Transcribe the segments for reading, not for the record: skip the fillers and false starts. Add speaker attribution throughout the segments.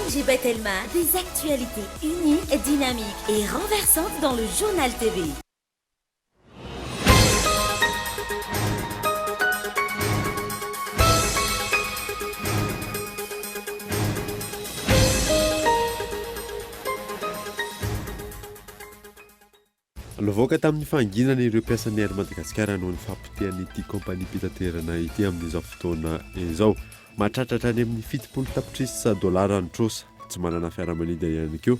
Speaker 1: Angie Bettelma, des actualités uniques, dynamiques et renversantes dans le journal TV.
Speaker 2: Nivoaka tamin'ny fanginana ireo mpiasan'ny Air Madagasikara noho ny fampitehan'ity kompania mpitaterana ity amin'izao fotoana izao. Mahatratratra any amin'ny 70 tapitrisa dolara ny trosa, tsy manana fiaramanidina ihany koa,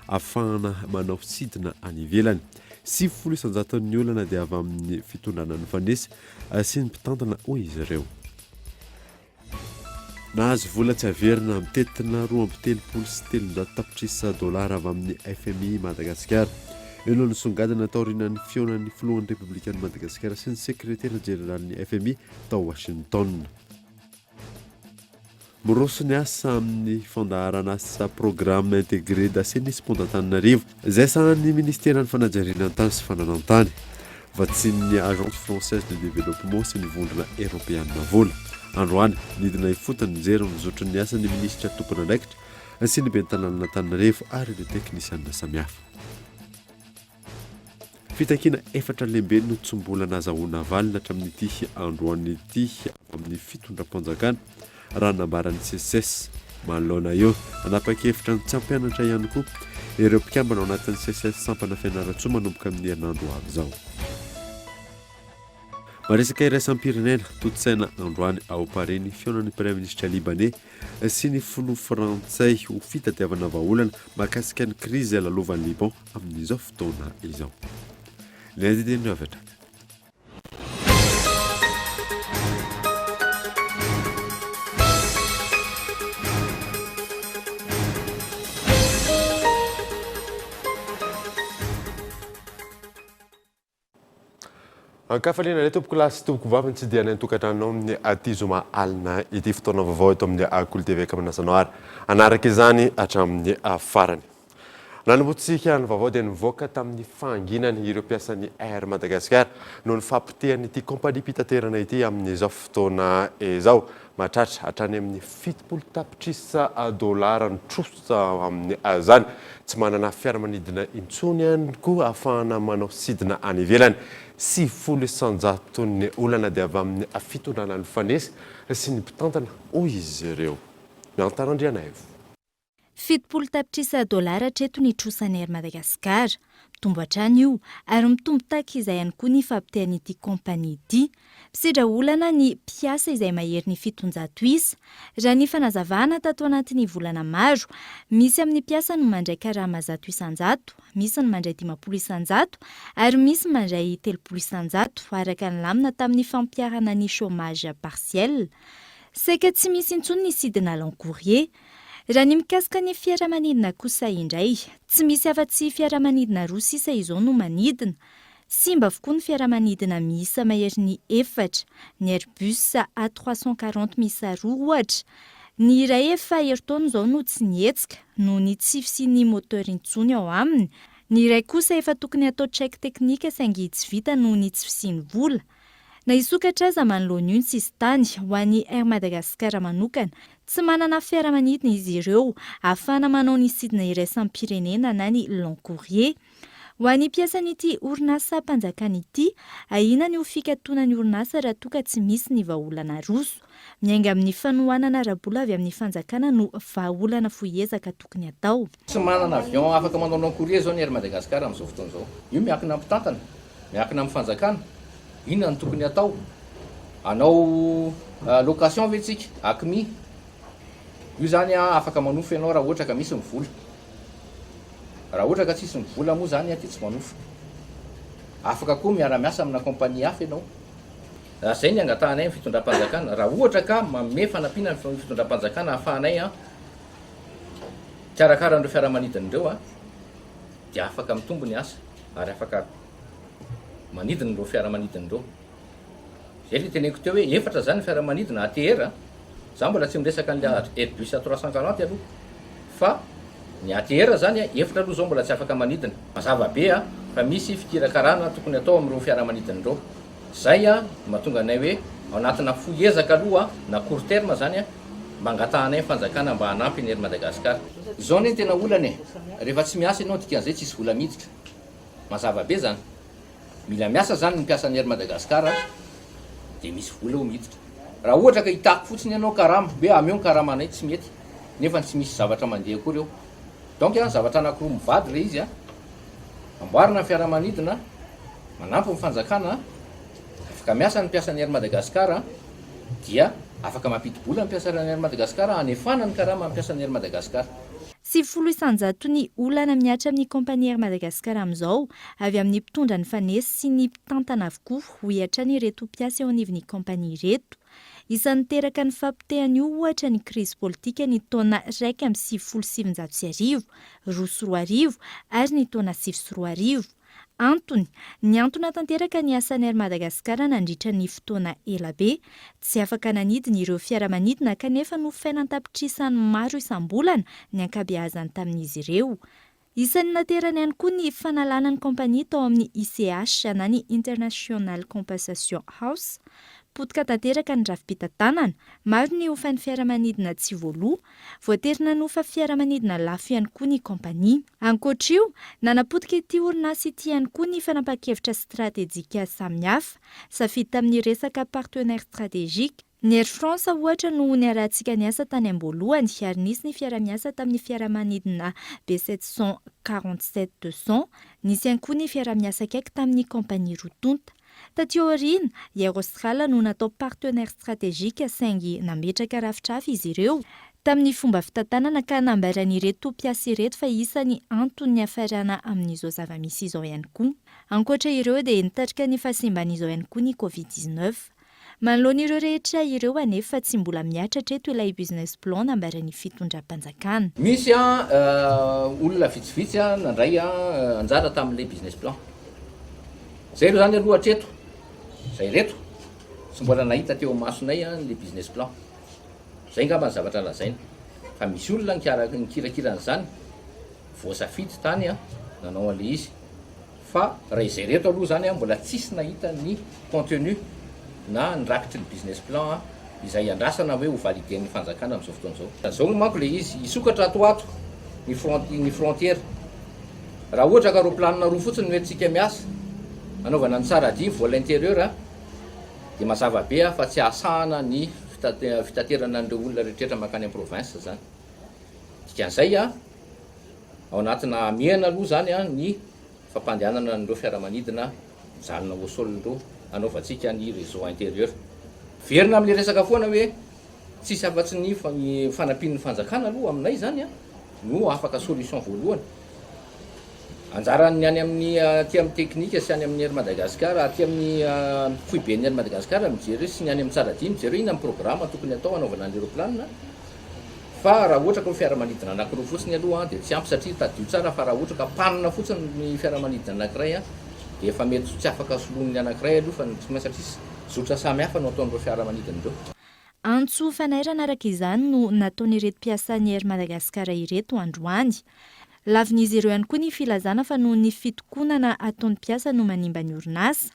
Speaker 2: ahafahana manao sidina any ivelany. 700 isanjaton'ny olana dia avy amin'ny fitondrana ny fanesy sy ny mpitantana hoy izy ireo. Nahazo vola tsy averina mitetina 2.7 tapitrisa dolara avy amin'ny FMI Madagasikara. Elo ny songadina taorian'ny fionan'ny filohan'ny Republikan'ny Madagasikara sy ny sekretera jeneralin'ny FMI tao Washington. Miroso ny asa amin'ny fandaharana asa programme intégré d'assainissement-d'Antananarivo, izay sahan'ny ministeran'ny fanajariana an-tany sy fananantany, vatsin'ny agence française de développement sy ny vondrona européenne vola. Androany, nidina ifotany zero mizotra ny asan'ny ministra tompona andraikitra sy ny bentanan'Antananarivo ary ireo teknisianina samihafa. Fitakina 4 lehibe no tsombola nazahoana valina hatramin'ity androany ity amin'ny fitondram-panjakana raha nambaran'ny CSS. Manoloana eo, anapa-kevitra ny tsy hampianatra ihany koa ireo mpikambana ao anatin'ny CSS sampana fianaratsoa manomboka amin'ny herinandro avy izao. Maresaka iraisam-pirenena totsaina androany ao Paris fionan'ny Praiministra libanais sy ny filoha frantsay ho fitadiavana vahaolana mahakasika ny krizy alalovan'ny Liban amin'izao fotoana izao. L'idée de avatra. Ankafaliana ilay tompoko lahy sy tompoko vavy tsy dia nantokatrano amin'ny aty zoma alina ity fotoana vaovao eto amin'ny Akolo TV kamanasano ary anaraka izany hatramin'ny farany. Nanombotsika ny vaovao dia nivoaka tamin'ny fanginany ireo mpiasan'ny Air Madagasikara noho ny fampitehany ity kompania mpitaterana ity amin'izao fotoana izao. Mahatratra hatrany amin'ny 70 tapitrisa dolara ny trosa amin'ny izany. Tsy manana fiaramanidina intsony ihany koa ahafahana manao sidina any ivelany. 700 isanjaton'ny olana dia avy amin'ny fitondrana ny fanesy sy ny mpitantana hoy izy ireo. Miantarandriana evo.
Speaker 3: 70 tapitrisa dolara treto ny trosan'ny Air Madagasikara. Mitombo hatrany io ary mitombo tahaka izay ihany koa ny fampitehan'ity kompania ity. Misidra olana ny mpiasa izay mahery ny 700 isa. Raha ny fanazavana tato anatin'ny volana maro, misy amin'ny mpiasa no mandray karama 100 isanjato, misy ny mandray 50 isanjato ary misy mandray 30 isanjato araka ny lamina tamin'ny fampiarana ny chômage partiel. Saika tsy misy intsony ny sidina long courrier. Raha ny mikasika ny fiaramanidina kosa indray, tsy misy afa-tsy fiaramanidina roa sisa izao no manidina. Simba avokoa ny fiaramanidina miisa mahery ny 4, ny Airbus A340 miisa 2 ohatra. Ny iray efa heritaona izao no tsy nietsika, no ny tsy fisian'ny moteur intsony ao aminy. Ny iray kosa efa tokony atao check teknika saingy tsy vita no ny tsy fisian'ny vola. Na isokatra aza manoloana io ny sisy tany ho an'ny Air Madagasikara manokana, tsy manana fiaramanidina izy ireo ahafahana manao ny sidina iraisam-pirenena na ny long courrier. Ho an'ny mpiasan'ity orinasa mpanjakana ity, ahina ny ho fikatoana ny orinasa raha toa ka tsy misy ny vahaolana roso. Miainga amin'ny fanohanana rabola avy amin'ny fanjakana no vahaolana foiezaka tokony atao.
Speaker 4: Tsy manana avion afaka manao long courrier zao ny Air Madagasikara amin'izao fotoana izao. Io miankina amin'ny mpitantana, miankina amin'ny fanjakana. Inona ny tokony atao? Anao location ve tsika? Akmi. Io zany afaka manofy ianao raha ohatra ka misy ny vola. Raha ohatra ka tsisy ny vola moa zany aty tsy manofy. Afaka koa miara-miasa amina kompania hafa ianao. Zay ny angatanay ny fitondram-panjakana. Raha ohatra ka manome fanampiana ny fitondram-panjakana ahafahanay karakara fiaramanidin'ireo dia afaka mitombo ny asa ary afaka manidina ireo fiaramanidin'ireo. Zay le teneniko teo hoe efatra zany fiaramanidina ATR. Za mbola tsy miresaka an'ilay Airbus A340 aloha. Fa ny ATR zany efatra aloha zao mbola tsy afaka manidina. Mazava be fa misy fikirakarana tokony atao amin'ireo fiaramanidin'ireo. Zay mahatonga anay hoe ao anatina foezaka aloha na court terme zany mangatanay fanjakana mba hanampy ny ery Madagasikara. Izao ny tena olana rehefa tsy miasa ianao dikan'izay tsisy vola miditra. Mazava be zany. Mila miasa zany ny mpiasa ny ery Madagasikara dia misy vola ho miditra. Raha ohatra ka hitako fotsiny ianao karama, hoe ameo ny karama anay tsy mety, nefa tsy misy zavatra mandeha akory eo. Donc zavatra anankiroa mivady le izy amboarina fiaramanidina, manampy ny fanjakana, afaka miasa ny mpiasa ny ery Madagasikara, dia afaka mampidi-bola ny mpiasa ny ery Madagasikara, anefana ny karama ny mpiasa ny ery Madagasikara.
Speaker 3: 70% ny olana miatra amin'ny kompania Air Madagasikara amin'izao avy amin'ny mpitondra ny fanesy sy ny mpitantana avokoa ho hiatra ny reto mpiasa eo anivon'ny kompania reto. Isan'ny teraka ny fampitehany io ohatra ny krizy politika ny taona 2017 2021 ary ny taona 2021. Antony, ny antony tanteraka ny asan'ny Air Madagasikara nandritra ny fotoana ela be, tsy afaka nanidina ireo fiaramanidina kanefa nofaina tapitrisany maro isam-bolana ny ankabeazany tamin'izy ireo. Isan'ny naterany ihany koa ny fanalana ny kompania tao amin'ny ICH na ny International Compensation House. Potika tanteraka ny rafi-pitantanana, maro ny hofan'ny fiaramanidina tsy voaloha, voaterina nofa fiaramanidina lafo ihany koa ny kompania. Ankoatrio, nanapotika ity orinasa ity ihany koa ny fanapa-kevitra stratejika samihafa, safidy tamin'ny resaka partenaire stratégique. Ny Air France ohatra no niarantsika niasa tany am-boalohany ary nisy ny fiara-miasa tamin'ny fiaramanidina B747-200, nisy ihany koa ny fiara-miasa kaiky tamin'ny kompania rotonta. Taty aoriana, i Austral no natao partenaire stratégique saingy nametraka rafitra izy ireo. Tamin'ny fomba fitantanana ka nambaran'ireto mpiasa ireto fa isany antony hafarana amin'izao zava-misy izao ihany koa. Ankoatra ireo dia nitarika ny fahasimban'izao ihany koa ny Covid-19. Manoloan'ireo rehetra ireo anefa tsy mbola miatra treto ilay business plan nambaran'ny fitondram-panjakana.
Speaker 4: Misy olona vitsivitsy nandray anjara tamin'ilay business plan. Zay aloha zany aloha hatreto, zay reto, tsy mbola nahita teo masonay le business plan. Zay ngamba ny zavatra lazaina. Fa misy olona nikirakirana voasafidy tany nanao an'le izy. Fa raha izay reto aloha zany mbola tsisy nahita ny contenu na nrakitry ny business plan izay andrasana hoe ho validen'ny fanjakana amin'izao fotoana zao. Zao manko le izy isokatra ato ny frontière. Raha ohatra ka roplanina roa fotsiny noentsika miasa, anaovana ny tsara dimy vola intérieur dia mazava be fa tsy ahasahana ny fitaterana an'ireo olona rehetra makany amin'ny province zany. Dikan'izay ao anatina miana aloha zany ny fampandehanana an'ireo fiaramanidina mijanona ho solindreo anaovantsika ny réseau intérieur. Verina amin'le resaka foana hoe tsisy afa-tsy ny fanampian'ny fanjakana aloha aminay zany no afaka solution voalohany. Anjarany any amin'ny aty amin'ny teknika sy any amin'ny ery Madagasikara, aty amin'ny foiben'ny ery Madagasikara mijery sy ny any amin'ny tsaradia mijery ina amin'ny programa tokony atao anaovana an'ireo planina. Fa raha ohatra ka fiaramanidina anankiroa fotsiny aloha dia tsy ampy satria tadio tsara, fa raha ohatra ka panina fotsiny ny fiaramanidina anankiray dia efa mety tsy afaka soloan'ny anankiray aloha fa tsy maintsy satria zotra samihafa no ataon'ireo fiaramanidina ireo.
Speaker 3: Antso fanairana araka izany no nataon'ireto mpiasan'ny Air Madagasikara ireto androany. Lavin'izy ireo ihany koa ny filazana fa noho ny fitokonana ataon'ny mpiasa no manimba ny orinasa.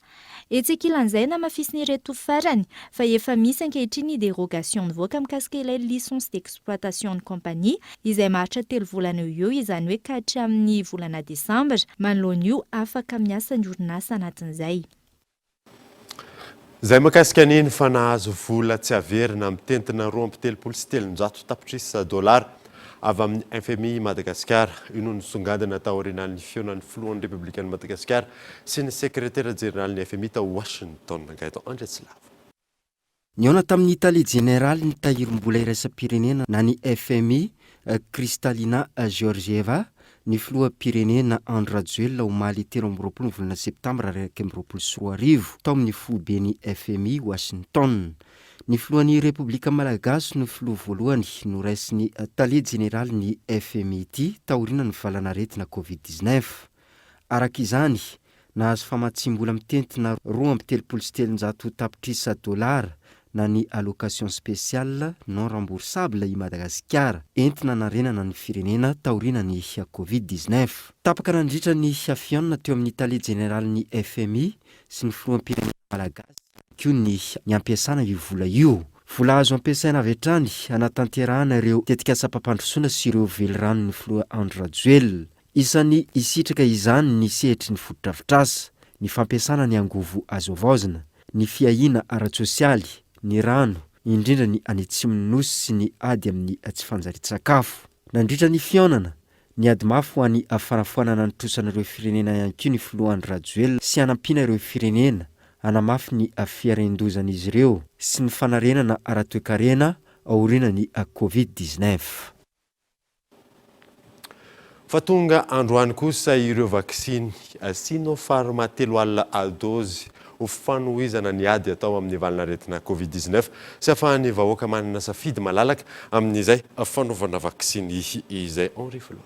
Speaker 3: Etsy ilan'izay namafison'ireto farany fa efa misy ankehitriny ny dérogation nivoaka mikasika ilay licence d'exploitation ny kompania izay maharitra 3 volana eo izany hoe ka hatramin'ny volana Desambra manoloan'io afaka miasa ny orinasa anatin'izay.
Speaker 2: Zay makasika niny fa nahazo vola tsy averina mitentina 2.7 tapitrisa dolara avy amin'ny FMI Madagasikara. Ino nisongadina tao aorianan'ny fionan'ny filohan'ny Republikan'ny Madagasikara sy ny sekretera jeneralin'ny FMI tao Washington gaito Andreslava.
Speaker 5: Niona tamin'ny Italie Générale ny tahirim-bola iraisam-pirenena na ny FMI Kristalina Georgieva, ny filoham-pirenena Andry Rajoelina omaly 13 volana septambra 2024 tao amin'ny foibeny FMI Washington. Ny filohan'ny Republika Malagasy no filoha voalohany no raisin'ny Talie Générale ny FMI ity taoriana ny valanaretina Covid-19. Araka izany, nahazo famatsim-bola mitentina 2.7 tapitrisa dolara na ny allocation spéciale non remboursable i Madagasikara entina narenana ny firenena taoriana ny Covid-19. Tapaka nandritra ny fiafianana teo amin'ny Talie Générale ny FMI sy ny filoham-pirenena Malagasy koa ny ampiasana io vola io. vola azo ampiasaina avy hatrany anatanterahana ireo tetika sapapandrosoana sy ireo velirano ny filoha Andry Rajoelina. Isan'ny isitraka izany ny sehetry ny fotodrafitrasa, ny fampiasana ny angovo azo avaozina, ny fiahiana ara-tsosialy, ny rano, indrindra ny anitsimy nosy sy ny ady amin'ny tsy fanjari-tsakafo. Nandritra ny fionana, ny ady mafy ho an'ny fanafoanana nitrosan'ireo firenena ihany koa ny filoha Andry Rajoelina sy hanampiana ireo firenena hanamafy ny fiarendozan'izy ireo sy ny fanarenana ara-toekarena aoriana ny COVID-19.
Speaker 2: Fa tonga androany kosa ireo vaksiny Sinopharm telo alina dozy ho fanohizana ny ady atao amin'ny valinaretina COVID-19 sy ahafahany vahoaka manana safidy malalaka amin'izay fanaovana vaksiny izay Henri Florio.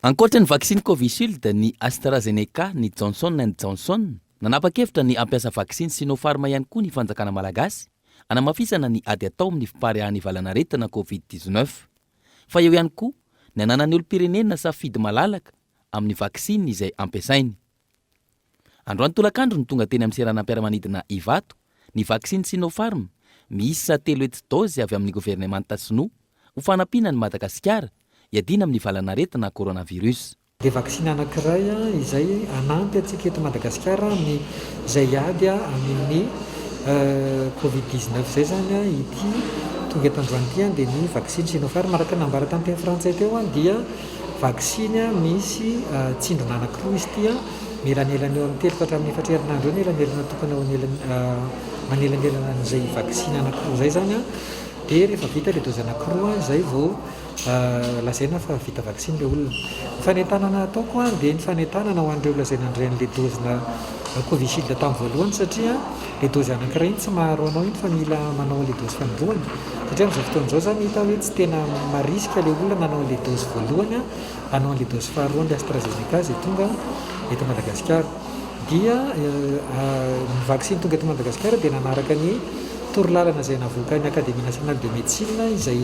Speaker 6: Ankoatra ny vaksiny Covishield, ny AstraZeneca, ny Johnson & Johnson nanapa-kevitra ny ampiasa vaksiny Sinopharm ihany koa ny fanjakana malagasy anamafisana ny ady atao amin'ny fiparehan'ny valanaretina COVID-19 fa eo ihany koa ny ananany olom-pirenena safidy malalaka amin'ny vaksiny izay ampiasainy. Androany tolakandro ny tonga teny amin'ny seranam-piaramanidina Ivato ny vaksiny Sinopharm miisa 3 dozy avy amin'ny gouvernemanta sinoa ho fanampiana ny Madagasikara hiadina amin'ny valanaretina coronavirus.
Speaker 7: Dia vaksiny anankiray izay anampy antsika eto Madagasikara izay ady amin'ny COVID-19 zay zany ity tonga eto androany ity dia ny vaksiny Sinopharm araka nambara tamin'ny teny frantsay teo dia vaksiny misy tsindrona anankiroa izy ity melanelany eo amin'ny 3 ka hatramin'ny 4 herinandro eo elanelana tokana manelanelana an'izay vaksiny anankiroa zay zany dia rehefa vita ilay dozy anankiroa izay vao lazaina fa vita vaksiny ilay olona. Ny fanentanana ataoko dia ny fanentanana ho an'ireo lazaina an'ireny ilay dozina Covishield tamin'ny voalohany satria ilay dozy anankiray tsy maharo anao iny fa mila manao ilay dozy faharoany satria amin'izao fotoan'izao zany hita hoe tsy tena mariska ilay olona nanao ilay dozy voalohany hanao ilay dozy faharoany ilay AstraZeneca izay tonga eto Madagasikara. Dia ny vaksiny tonga eto Madagasikara dia nanaraka ny torolalana izay navoaka ny Académie nationale de médecine izay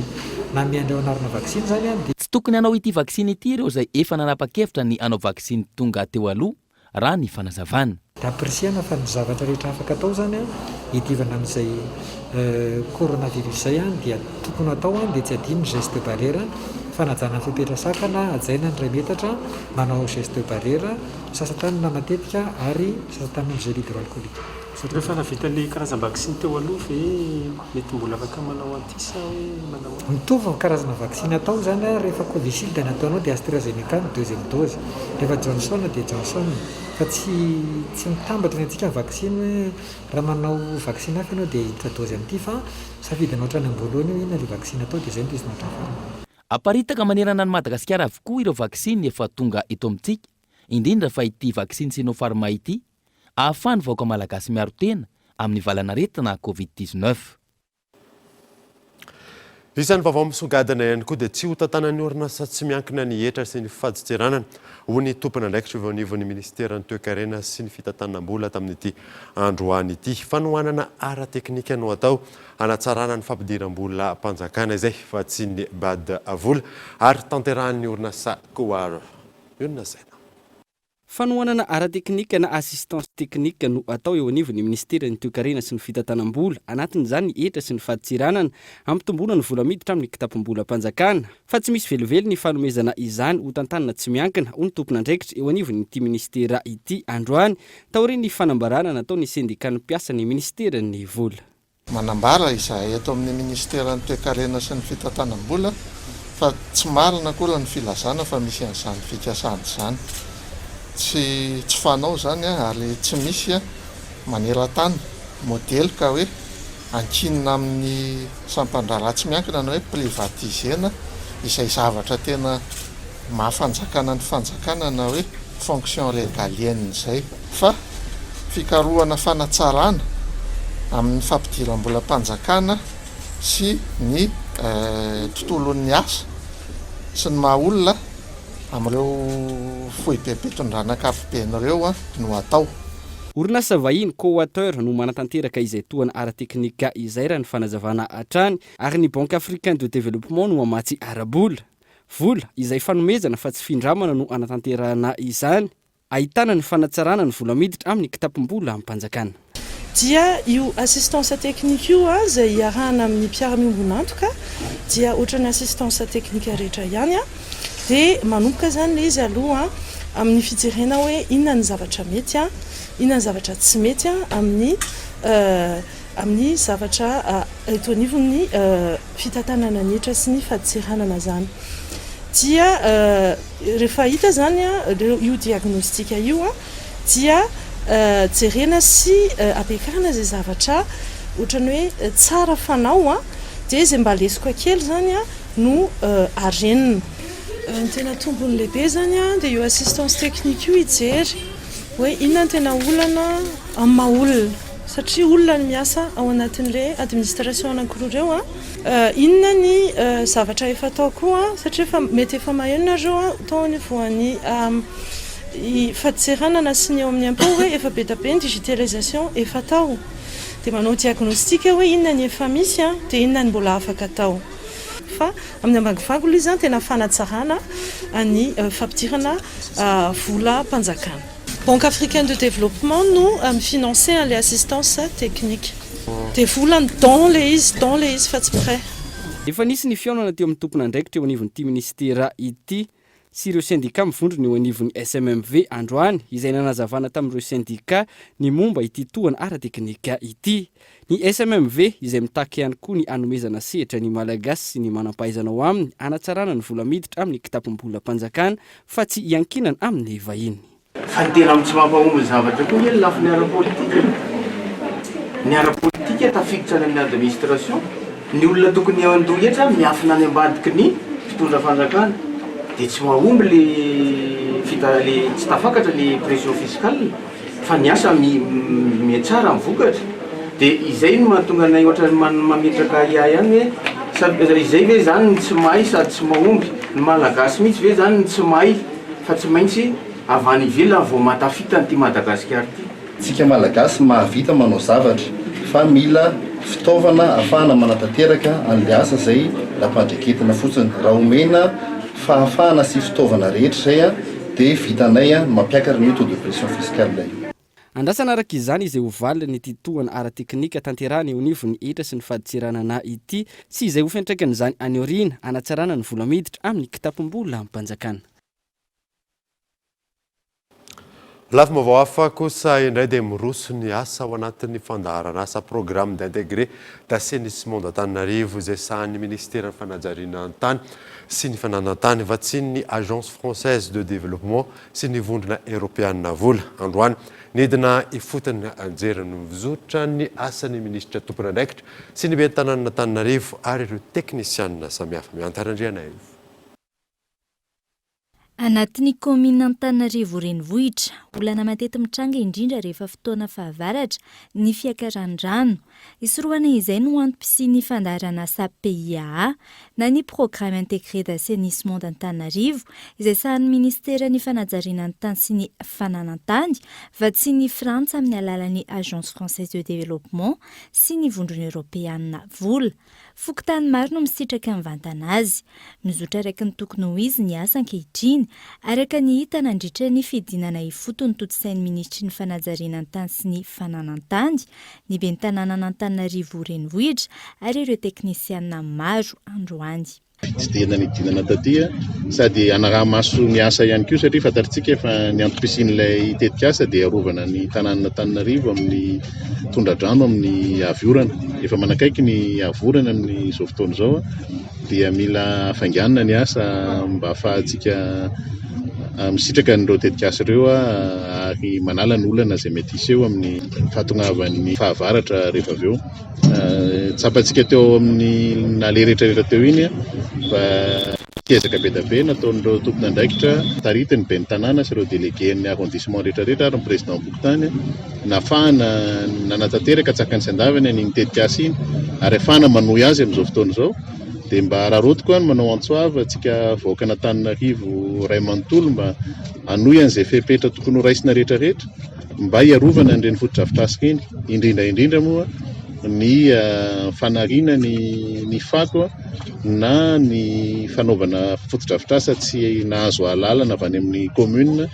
Speaker 7: namiandreo anarana vaksiny zany
Speaker 6: Tsy tokony hanao ity vaksiny ity ireo izay efa nanapa-kevitra ny hanao vaksiny tonga teo aloha raha ny fanazavana.
Speaker 7: Da apresiana fa ny zavatra rehetra afaka atao zany hiadivana amin'izay coronavirus zay dia tokony atao dia tsy adino ny geste barrière, fanajana ny fipetrasakana, ajaina ny 2 metatra, manao geste barrière, sasa-tanana matetika ary sasa-tanana amin'ny gel hydroalcoolique.
Speaker 8: Rehefa navita ilay karazana vaksiny teo aloha ve mety mbola afaka manao an'ity sa hoe manao
Speaker 7: mitovy ny karazana vaksiny atao zany rehefa Covishield ny ataonao dia AstraZeneca ny 2e dose, rehefa Johnson dia Johnson fa tsy mitambatra ny antsika vaksiny hoe raha manao vaksiny hafa ianao dia hiditra dozy amin'ity fa safidinao hatrany amboloany io inona ilay vaksiny atao dia izay no tezina hatrafana.
Speaker 6: Aparitaka manerana ny Madagasikara avokoa ireo vaksiny efa tonga eto amintsika, indrindra fa ity vaksiny Sinopharm ity ahafahany vahoaka malagasy miaro tena amin'ny valanaretina COVID-19.
Speaker 2: Isan'ny vaovao misongadina ihany koa dia tsy ho tantanan'ny orinasa tsy miankina ny hetra sy ny faditseranana ho ny tompona ndraikitra eo anivon'ny ministeran'ny toe-karena sy ny fitantanam-bola tamin'ity androany ity. Fanohanana ara-teknika no atao hanatsarana ny fampidiram-bola mpanjakana izay fa tsy ny bad vola ary tanterahan'ny orinasa Coar. Io nasaina.
Speaker 9: Fanohanana ara-teknika na assistance teknika no atao eo anivon'ny ministeran'ny toe-karena sy ny fitantanam-bola anatin'izany hetra sy ny faditsiranana hampitomboana ny vola miditra amin'ny kitapom-bola mpanjakana fa tsy misy velively ny fanomezana izany ho tantanana tsy miankina ho ny tompona andraikitra eo anivon'ity ministera ity androany taorian'ny ny fanambarana natao ny sendikany mpiasa ny ministeran'ny vola.
Speaker 10: Manambara izahay eto amin'ny ministeran'ny toe-karena sy ny fitantanam-bola fa tsy marina koa ny filazana fa misy an'izany fikasana izany. Tsy fanao zany ary tsy misy maneran-tany modely ka hoe ankinina amin'ny sampandrara tsy miankina na hoe privatisena izay zavatra tena mahafanjakana ny fanjakana na hoe fonction régalienne izay fa fikarohana fanatsarana amin'ny fampidiram-bola mpanjakana sy ny tontolon'ny asa sy ny maha-olona amin'ireo foibe-pitondranan-kapoben'ireo no atao.
Speaker 9: Orinasa vahiny Coateur no manatanteraka izay tohana ara-teknika izay raha ny fanazavana hatrany ary ny Banque Africaine de Développement no mamatsy ara-bola. Vola izay fanomezana fa tsy findramana no anatanterahana izany. Ahitana ny fanatsarana ny vola miditra amin'ny kitapom-bola amin'ny mpanjakana.
Speaker 11: dia io assistance technique io a zay iarahana amin'ny mpiara-miombona antoka dia ohatran'ny assistance technique rehetra ihany a dia manomboka zany le izy aloha amin'ny fijerena hoe inona ny zavatra mety a inona ny zavatra tsy mety a amin'ny zavatra eto anivon'ny fitantanana ny hetra sy ny fahadiseranana zany dia rehefa hita zany a io diagnostika io a dia jerena sy ampiakarana zay zavatra ohatrany hoe tsara fanao a dia zay mba lesiko kely zany a no arenina ny tena tombony lehibe zany a dia io assistance technique io hijery hoe inona ny tena olana amin'ny maha olona satria olona ny miasa ao anatin'le administration anankiroa reo a inona ny zavatra efa atao koa satria efa mety efa maheno nareo a tao ny voan'ny fahadiseranana sy ny eo amin'ny ampo hoe efa be da be ny digitalisation efa atao dia manao diagnostika hoe inona ny efa misy a dia inona ny mbola afaka atao fa amin'ny ambangivago izy a tena fanatsarana any fampidirana vola mpanjakana. Banque africaine de développement no financer les assistances techniques dia volany don le izy fa tsy près.
Speaker 9: Efa nisy ny fiaonana teo amin'ny tompona andraikitra eo anivon'ity ministera ity sy ireo syndicat mivondrona eo anivon'ny SMMV androany izay nanazavana tamin'ireo syndicat ny momba ity tohana ara-teknika ity. Ny SMMV izay mitaky ihany koa ny anomezana sehatra ny malagasy sy ny manam-pahaizana ao aminy anatsarana ny vola miditra amin'ny kitapom-bola mpanjakana fa tsy iankinana amin'ny vahiny.
Speaker 12: Fa ny tena amin'ny tsy mampahomby zavatra koa ny lafy ny ara-politika. Ny ara-politika tafiditra amin'ny administration, ny olona tokony andoha etra miafina any ambadiky ny fitondra fanjakana. Dia tsy mahomby le tsy tafakatra le pression fiscale fa ny asa miatsara mivokatra. Dia izay no mahatonga anay ohatra mametraka ihany hoe izay ve zany ny tsy mahay sady tsy mahomby ny malagasy mihitsy ve zany ny tsy mahay fa tsy maintsy avy any ivelany vao matafita n'ity Madagasikara ity.
Speaker 13: Tsika malagasy mahavita manao zavatra fa mila fitaovana ahafahana manatanteraka an'le asa zay lampandraketina fotsiny. Raha omena fahafahana sy fitaovana rehetra zay a dia vitanay mampiakatra ny taux de pression fiscale.
Speaker 9: Andrasana araka izany izay ho valina ny titohana ara-teknika tanterahana eo anivon'ny hetra sy ny fahadiseranana ity sy izay ho fiantraikan'izany any aoriana anatsarana ny vola miditra amin'ny kitapom-bola mpanjakana.
Speaker 2: Lafy vaovao hafa kosa indray dia miroso ny asa ao anatin'ny fandaharana asa programme d'intégré d'assainissement d'Antananarivo izay sahan'ny ministera ny fanajariana an-tany sy ny fananantany vatsian'ny agence française de développement sy ny vondrona européenne vola androany nidina ifotony anjeriny mizotra ny asan'ny ministra tompony andraikitra sy ny bentanana Antananarivo ary ireo teknisianina samihafa miantarandriana ivo.
Speaker 3: Anatin'ny komina Antananarivo renivohitra, olana matety mitranga indrindra rehefa fotoana fahavaratra ny fiakaran-drano. Isoroana izay no antom-pisian'ny fandaharana asa PIA na ny programme intégré d'assainissement d'Antananarivo izay sahan'ny ministera ny fanajariana ny tany sy ny fananantany vatsian'ny Frantsa amin'ny alalan'ny agence française de développement sy ny vondrona européenne vola. Fokontany maro no misitraka mivantana azy. Mizotra araka ny tokony ho izy ny asa ankehitriny araka ny hita nandritra ny fidinana ifotony totosain'ny ministry ny fanajariana ny tany sy ny fananantany ny bentanana Antananarivo renivohitra ary ireo teknisianina maro androany.
Speaker 14: Tsy dia nanidinana tatia sady anaraha-maso ny asa ihany koa satria fantaritsika efa ny antom-pisian'ilay tetika asa dia arovana ny tanàna Antananarivo amin'ny tondradrano amin'ny aviorana. Efa manakaiky ny avorana amin'izao fotoana izao dia mila hafainganana ny asa mba ahafahantsika misitraka n'ireo tetika asa ireo ary manala ny olana izay mety iseho amin'ny fahatongavan'ny fahavaratra rehefa avy eo. Tsapantsika teo amin'ny nale rehetrarehetra teo iny fa tiezaka be da be nataon'ireo tompona andraikitra taritiny be ny tanàna sy ireo délégué-ny arrondissement rehetrarehetra ary ny président Bokotany nahafahana nanatanteraka tsakany sy-andavany ny tetika asa iny ary ahafahana manohy azy amin'izao fotoana izao dia mba raharotiko any manao antsoava antsika vahoaka Antananarivo ray manontolo mba hanohy an'izay fepetra tokony ho raisina rehetrarehetra mba hiarovana ny renivohitra-drafitr'asika iny indrindra moa ny fanariana ny fato na ny fanaovana fotodrafitr'asa tsy nahazo alalana avy any amin'ny commune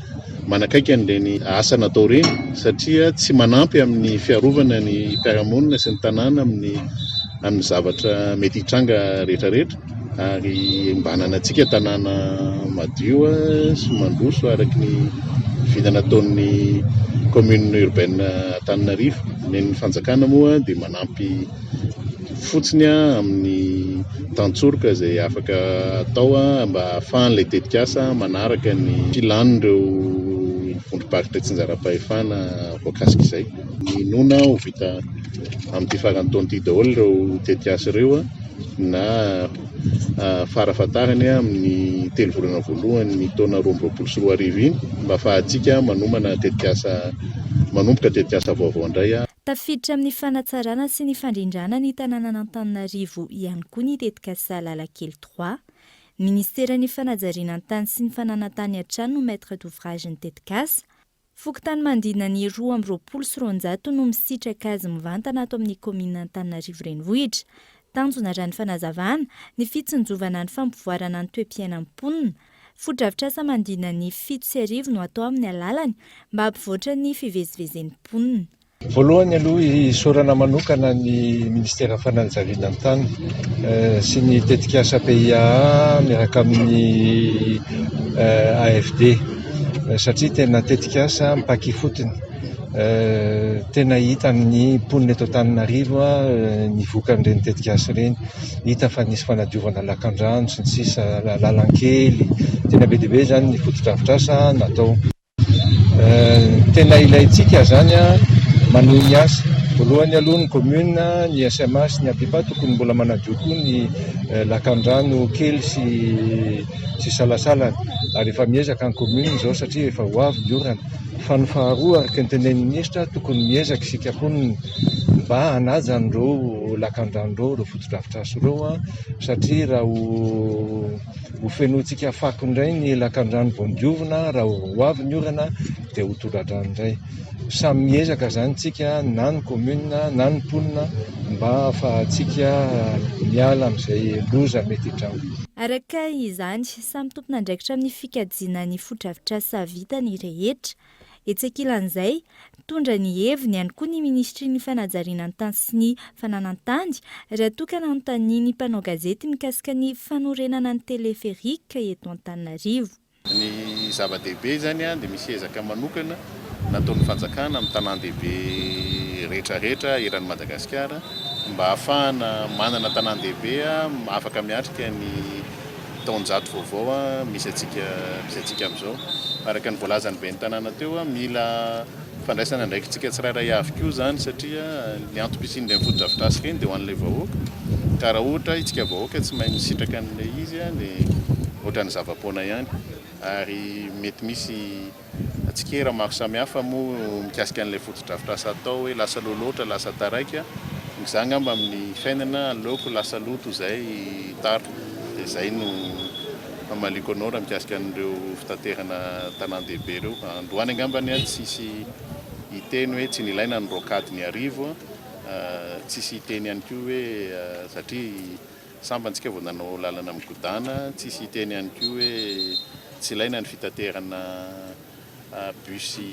Speaker 14: manakaiky an'ireny asa natao reny satria tsy manampy amin'ny fiarovana ny mpiara-monina sy ny tanàna amin'ny zavatra mety hitranga rehetrarehetra ary mba hananantsika tanàna madio sy mandroso araky ny vidana ataon'ny commune urbaine Antananarivo. Ny fanjakana moa dia manampy fotsiny amin'ny tantsoroka izay afaka atao mba ahafahan'ilay tetikasa manaraka ny filan'ireo vondrom-paritra tsinjaram-pahefana voakasika izay. Ny nona ho vita amin'ity faran'ny taona ity daholo ireo tetikasa ireo na farafatarany amin'ny 3 volana voalohany taona 2024 iny mba ahafahantsika manomboka tetikasa vaovao indray.
Speaker 3: Tafiditra amin'ny fanatsarana sy ny fandrindrana ny tanànan'Antananarivo ihany koa ny tetikasa Lalan-kely 3. Ministeran'ny fanajariana ny tany sy ny fananantany an-trano no maître d'ouvrage ny tetikasa. Fokontany mandina ny 220 no misitraka azy mivantana ato amin'ny komina Antananarivo renivohitra. Tanjona rany fanazavana ny fitsinjovana ny fampivoarana ny toe-piainam-ponina. Fodrafitrasa mandina ny 7 no atao amin'ny alalany mba hampivoatra ny fivezivezen'ny ponina.
Speaker 15: Voalohany aloha isorana manokana ny ministera fanajariana ny tany sy ny tetikasa PIA miaraka amin'ny AFD satria tena tetikasa mipaky fotony. Tena hita amin'ny ponina eto Antananarivo ny vokan'ireny tetikasa ireny. Hita fa nisy fanadiovana lakan-drano sy ny sisa Lalan-kely. Tena be dia be zany ny fotodrafitrasa natao. Tena ilayntsika zany manohy ny asa. Voalohany aloha ny commune, ny SMA sy ny APIPA tokony mbola manadio koa ny lakan-drano kely sy salasalana. Ary efa miezaka ny commune zao satria efa ho avy ny orana. Fa ny faharoa araka ny tenenin'ny ministra tokony miezaka isika ponina mba hanaja an'ireo lakan-drano ireo, ireo fotodrafitrasa ireo satria raha ho fenoantsika fako indray ny lakan-drano vao diovina raha ho avy ny orana dia ho tora-drano indray. Samy miezaka zany tsika na ny commune na ny ponina mba ahafahantsika miala amin'izay loza mety hitranga.
Speaker 3: Araka izany samy tompona andraikitra amin'ny fikajiana ny fotodrafitrasa vitany rehetra. Etsekilan'izay tondra ny heviny ihany koa ny ministry ny fanajariana ny tany sy ny fananantany raha tokana anontaniany mpanao gazety mikasika ny fanorenana ny teleferika eto Antananarivo.
Speaker 14: Ny zava-dehibe zany dia misy ezaka manokana nataon'ny fanjakana amin'ny tanàn-dehibe rehetrarehetra eran'ny Madagasikara mba ahafahana manana tanàn-dehibe afaka miatrika ny taonjato vaovao misy atsika amin'izao. Araka ny voalazany be ny tanàna teo mila fandraisana ndraikitsika tsirairay avy koa zany satria ny antom-pisian'ilay fotodrafitrasa ireny dia ho an'ilay vahoaka. Ka raha ohatra itsika vahoaka tsy mahay misitraka an'ilay izy dia ohatran'ny zava-poana ihany. Ary mety misy atsikera maro samihafa moa mikasika an'ilay fotodrafitrasa atao hoe lasa loloatra, lasa taraika. Izany ngamba amin'ny fiainana aleoko lasa loto izay tara. Dia izay no mamaliko anao raha mikasika an'ireo fitaterana tanàn-dehibe ireo. Androany angambany tsisy hiteny hoe tsy nilaina ny rokady ny arivo, tsisy hiteny ihany koa hoe satria sambantsika vao nanao lalana migodana, tsisy hiteny ihany koa hoe tsy ilaina ny fitaterana busy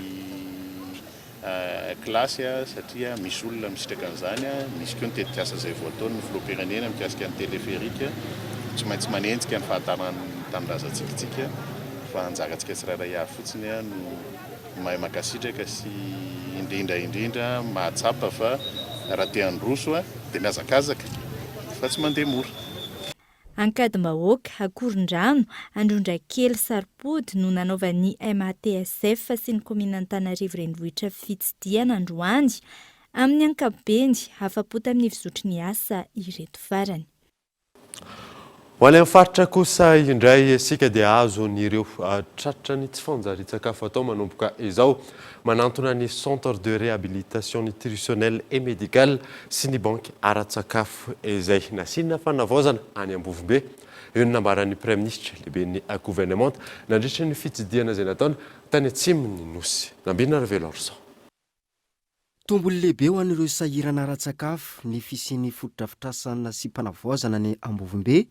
Speaker 14: klasy satria misy olona misitraka an'izany. Misy koa ny tetikasa izay vao ataony ny filoham-pirenena mikasika ny teleferika. Tsy maintsy manenjika ny fahatarany tanindrazantsika fa anjarantsika tsirairay avy fotsiny no mahay makasitraka sy indrindra mahatsapa fa raha te handroso dia miazakazaka fa tsy mandeha mora.
Speaker 3: Ankadimbahoaka, Akorondrano, Androndrakely, Saripody no nanaovan'ny MATSF sy ny komina Antananarivo renivohitra fitsidiana androany. Amin'ny ankapobeny afa-po tamin'ny fizotry ny asa ireto farany.
Speaker 2: Ho any amin'ny faritra kosa indray isika dia azo n'ireo tratra ny tsy fanjarian-tsakafo atao manomboka izao manantona ny centre de réhabilitation nutritionnelle et médicale sy ny banky ara-tsakafo izay nasiana fanavaozana any Ambovombe. Eo ny nambaran'ny Premier Ministre lehibe ny gouvernement nandritra ny fitsidiana izay nataony tany atsimony nosy. Nambina Revelorso.
Speaker 5: Tombony lehibe ho an'ireo sahirana ara-tsakafo ny fisian'ny fotodrafitrasana sy mpanavaozana ny Ambovombe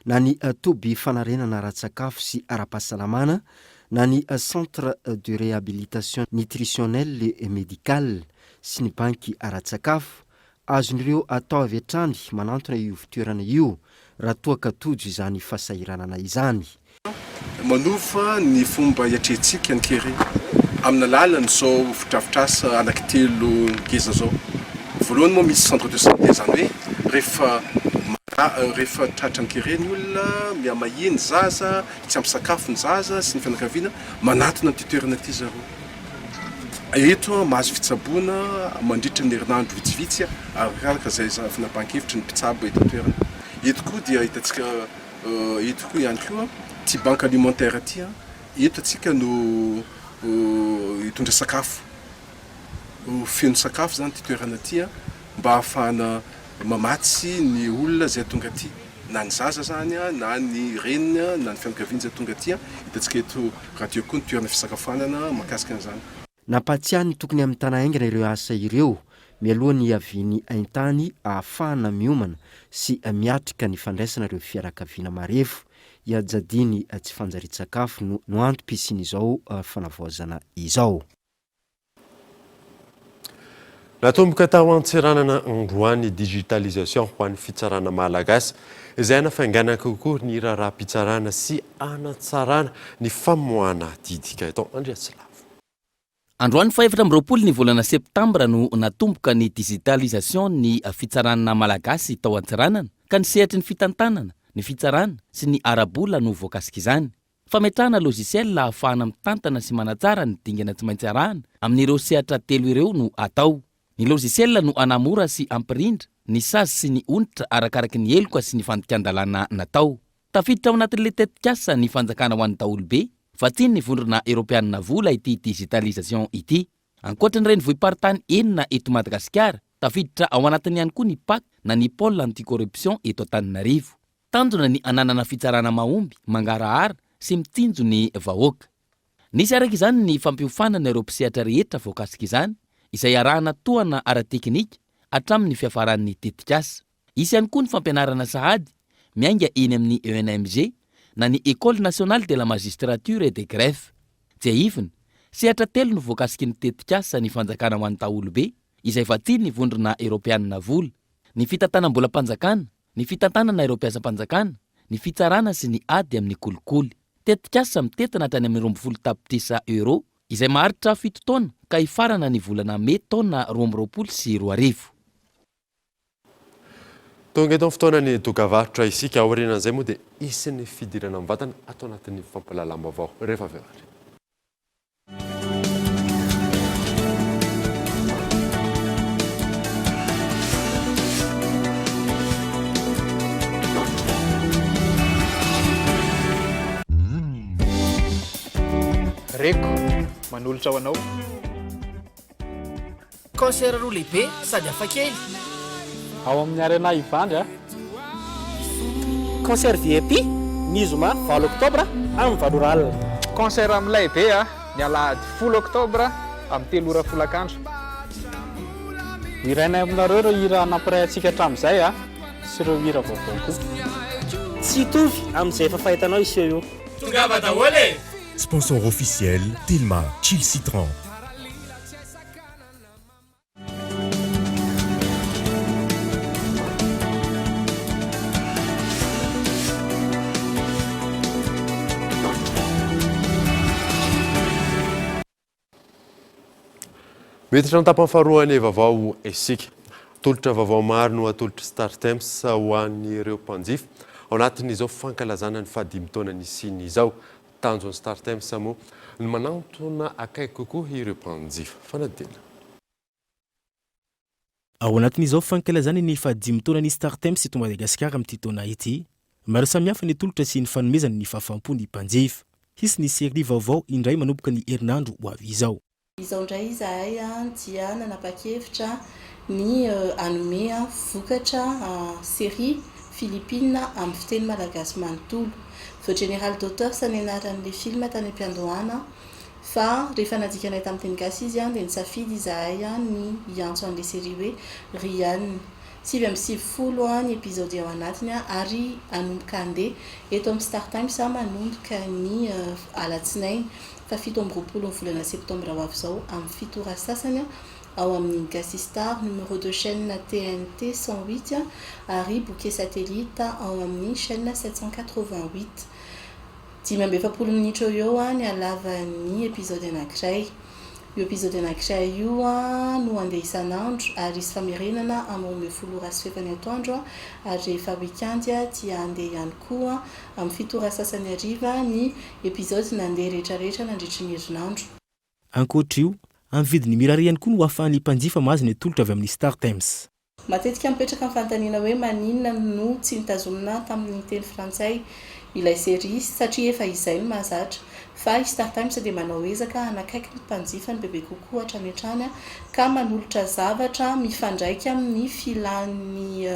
Speaker 5: na ny toby fanarenana ara-tsakafo sy ara-pahasalamana na ny centre de réhabilitation nutritionnelle et médicale sy ny banky ara-tsakafo azon'ireo atao avy hatrany manantona io fitoerana io raha toaka tojo izany fahasahiranana izany.
Speaker 16: Manova ny fomba hiatretsika ny kere amina lalany zao fidrafitrasa anankitelo ngeza zao. Voalohany moa misy centre de santé zany hoe rehefa tratra ny kere ny olona miamahiny zaza tsy ampy sakafo ny zaza sy ny fianakaviana manatona ny toerana ty zareo. Eto mahazo fitsaboana mandritra ny herinandro vitsivitsy arakaraka zay finapan-kevitry ny mpitsabo eto toerana. Eto koa dia hitantsika eto koa ihany koa ty banque alimentaire ty eto atsika no hitondra sakafo feno sakafo zany ty toerana ty mba ahafahana mamatsy ny olona zay tonga ty na ny zaza zany na ny renina na ny fianakaviana zay tonga ty hitantsika eto radio koa ny toerana fisakafoanana mahakasika an'izany.
Speaker 5: Nampatsiahany tokony amin'ny tana aingana ireo asa ireo mialohany aviany aintany ahafahana miomana sy miatrika ny fandraisana ireo fiarakaviana marefo iajadiny tsy fanjari-tsakafo no antom-pisin'izao fanavaozana izao.
Speaker 2: Natomboka tao an-tsiranana androany digitalisation ho an'ny fitsarana malagasy izay nafaingana kokoa ny raharaham-pitsarana sy anatsarana ny famoahana didika eto Andriatsila.
Speaker 6: Androany faefatra amby ny volana septambra no natomboka ny digitalisation ny fitsarana malagasy tao an-tsiranana ka nisehatra ny fitantanana ny fitsarana sy ny arabola no voakasika izany. Fametrahana logiciel ahafahana mitantana sy manatsara ny dingana tsy maintsy arahana amin'ireo sehatra telo ireo no atao. Ny logiciel no anamora sy ampirindra ny sazy sy ny onitra arakaraky ny heloka sy ny fandikan-dalàna natao. Tafiditra ao anatin'ilay tetikasa ny fanjakana ho an'ny daholobe fa tiany ny vondrona Europeanina vola ity digitalisation ity. Ankoatran'ireny vohim-paritany enina eto Madagasikara, tafiditra ao anatiny ihany koa ny PAC na ny pôle anticorruption eto Antananarivo. Tanjona ny ananana fitsarana mahomby, mangarahara sy mitsinjo ny vahoaka. Nisy araka izany ny fampiofanana ireo mpisehatra rehetra voakasika izany, izay arahana toana ara-teknika hatramin'ny fiafaran'ny tetikasa. Isy ihany koa ny fampianarana sahady miainga eny amin'ny ENMG na ny École nationale de la magistrature et des greffes. Tsy ahifina, sehatra telo no voakasiky ny tetikasa ny fanjakana ho an'ny daholobe izay vatsiny ny vondrona Europeanina vola, ny fitantanam-bolam-panjakana, ny fitantanana ireo mpiasam-panjakana, ny fitsarana sy ny ady amin'ny kolikoly. Tetikasa mitetana hatrany amin'ny 20 tapitrisa euro izay maharitra 7 taona ka hifarana ny volana May taona 2024.
Speaker 2: Tonga eto fotoanany dokavarotra isika aorianan'izay moa dia isin'ny fidirana amin'ny vatana atao anatin'ny fampalalam-baovao rehefa avy ary.
Speaker 17: Reko manolotra ho anao. Concert roa lehibe sady hafakely
Speaker 18: ao amin'ny arena Ivandry
Speaker 17: concert VIP ny zoma 20 oktobra amin'ny Valorale.
Speaker 18: concert amin'ny Laibe ny alahady 10 oktobra amin'ny 3 ora folakandro. Iraina aminareo ireo hira nampiray antsika hatramin'izay sy ireo hira vaovao koa.
Speaker 17: Tsy hitovy amin'izay efa fahitanao iseho io.
Speaker 19: Tongava daholo. Sponsor officiel Telma Chill Citron.
Speaker 2: Miditra ny tapany faharoa ny vaovao isika. Tolotra vaovao maro no atolotra StarTimes ho an'ireo mpanjifa ao anatin'izao fankalazana ny fahadimy taona nisiny izao. Tanjon'ny StarTimes moa ny manantona akaiky kokoa ireo mpanjifa. Fanadina.
Speaker 20: Ao anatin'izao fankalazana ny fahadimy taona ny StarTimes eto Madagasikara amin'ity taona ity, maro samihafa ny tolotra sy ny fanomezana ny fahafaham-po ny mpanjifa. Hisy ny seria vaovao indray manomboka ny herinandro ho avy izao.
Speaker 21: Izao indray izahay dia nanapa-kevitra ny hanome vokatra série Philippine amin'ny fiteny malagasy manontolo. Feu général d'auteur sany anaran'ilay film tany am-piandohana fa rehefa nadikanay tamin'ny teny gasy izy dia nisafidy izahay ny hiantso an'ilay série hoe Rianne. 70 ny episode ao anatiny ary anomboka andeha eto amin'ny Star Times manomboka ny alatsinainy fa 17 ny volana septambra ho avy zao amin'ny 7 ora sasany ao amin'ny Gassi Star numéro de chaîne TNT 108 ary bouquet satellite ao amin'ny chaîne 788 10 minitra eo ny alavan'ny episode anankiray. Io episode anankiray io no andeha isan'andro ary isy famerenana amin'ny 10 ora sy fefany atoandro ary rehefa weekend dia andeha ihany koa amin'ny 7 ora sasany hariva ny episode nandeha rehetrarehetra nandritry ny herinandro.
Speaker 20: Ankoatra io, amin'ny vidiny mirary ihany koa no ahafahan'ny mpanjifa mahazo ny tolotra avy amin'ny Star Times.
Speaker 21: Matetika mipetraka amin'ny fanontaniana hoe maninona no tsy nitazomina tamin'ny teny frantsay ilay série satria efa izay no mahazatra fa i Star Times dia manao ezaka anakaiky ny mpanjifa ny bebe kokoa hatrany hatrany ka manolotra zavatra mifandraika amin'ny filan'ny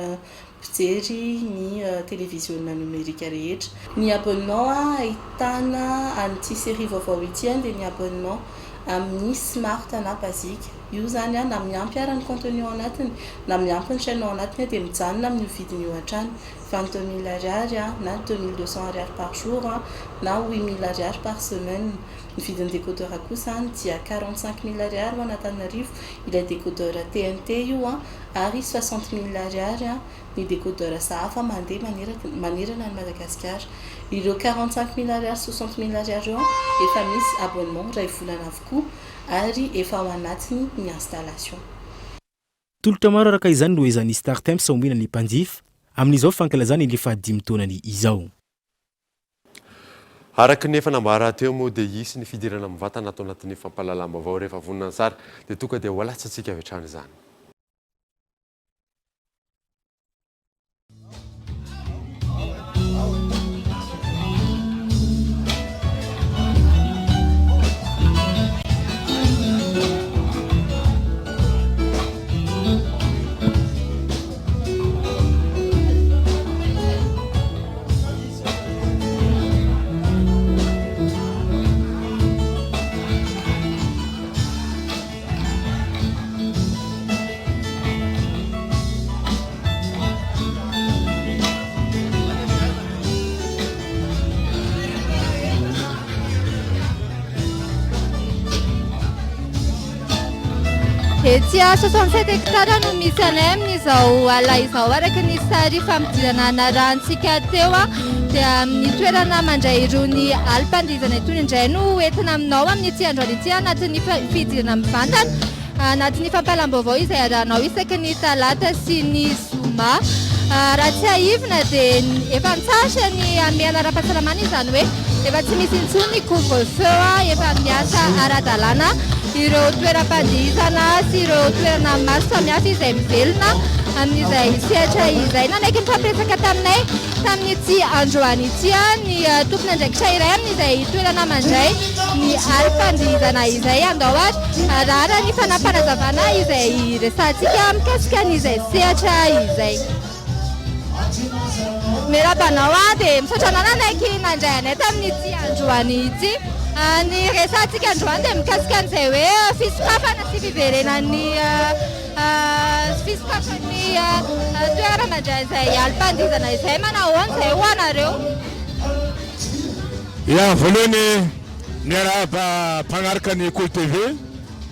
Speaker 21: mpijery ny télévision numérique rehetra. Ny abonnement ahitana an'ity série vaovao ity dia ny abonnement amin'ny smart na basique. Io zany na miampy ara ny contenu ao anatiny na miampy ny chaîne ao anatiny dia mijanona amin'ny vidiny io hatrany 22 000 ariary na 2200 ariary par jour na 8 000 ariary par semaine. Ny vidin'ny décodeur kosa dia 45 000 ariary Antananarivo ilay décodeur TNT io ary 60 000 ariary ny décodeur sahafa mandeha manerana ny Madagasikara. Ireo 45 000 ariary 60 000 ariary eo efa misy abonnement ray volana avokoa ary efa ao anatiny ny installation.
Speaker 20: Tolotra maro araka izany no ezan'ny Star Times omena ny mpanjifa amin'izao fankalazany ny 5 taonany izao.
Speaker 2: Araka ny efa nambara teo moa dia isy ny fidirana amin'ny vatana atao anatin'ny fampahalalam-baovao rehefa vonona ny sary dia tonga dia ho latsantsika avy hatrany izany.
Speaker 1: Etsia 67 hectares no misy anay amin'izao ala izao araka ny sary fampidirana anarantsika teo dia amin'ny toerana mandray irony alim-pandizana itony indray no entina aminao amin'ny ity androany ity anatin'ny fidirana mivantana anatin'ny fampahalam-baovao izay arahanao isaky ny talata sy ny zoma. Raha tsy haivina dia efa nitsara ny amiana ara-pahasalamana izany hoe efa tsy misy intsony ny couvre-feu efa miasa ara-dalàna ireo toeram-pandihizana sy ireo toerana maro samihafa izay mivelona amin'izay sehatra izay nanaiky ny fampiresaka taminay tamin'ity androany ity ny tompony andraikitra iray amin'izay toerana mandray ny alim-pandihizana izay andao ary rara ny fanampanazavana izay resantsika mikasika an'izay sehatra izay. Merabanao dia misaotra nanaiky nandray anay tamin'ity androany ity. Ny resantsika androany dia mikasika an'izay hoe fisokafana sy fiverenan'ny fisokafan'ny toerana mandray izay alim-pandihizana izay manao an'izay ho anareo.
Speaker 22: Ya voalohany miarahaba mpagnaraka ny Cool TV